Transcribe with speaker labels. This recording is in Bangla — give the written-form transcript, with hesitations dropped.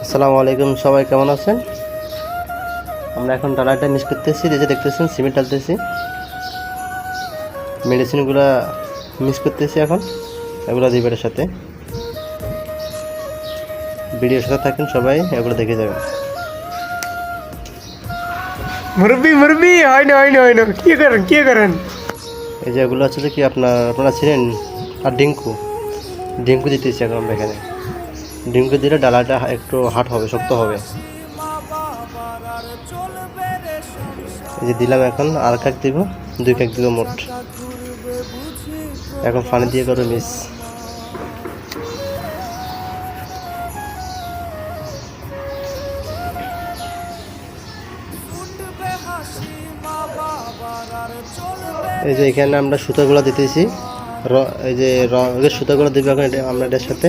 Speaker 1: আসসালামু আলাইকুম, সবাই কেমন আছেন? আমরা এখন ডালাটা মিক্স করতেছি, এই যে দেখতেছেন সিমেন্ট ঢালতেছি, মেডিসিনগুলো মিক্স করতেছি এখন এগুলো দিবের সাথে। ভিডিওর সাথে থাকেন সবাই, এগুলো দেখে যাবেন।
Speaker 2: মুরব্বি মুরব্বি হয় না কি করেন?
Speaker 1: এই যে এগুলো হচ্ছে যে কি আপনারা ছিলেন আর ডিঙ্কু ডিঙ্কু দিতেছি এখন আমরা এখানে। ডিঙ্কু দিলে ডালাটা একটু হার্ড হবে, শক্ত হবে। এই যে দিলাম, এখন আর কাক দিব, 2 কাক দিব মোট। এখন পানি দিয়ে করো মিক্স। এই যে এখানে আমরা সুতাগুলো দিতেছি, এই যে রঙের সুতাগুলো দিব এখন আমরা এটার সাথে।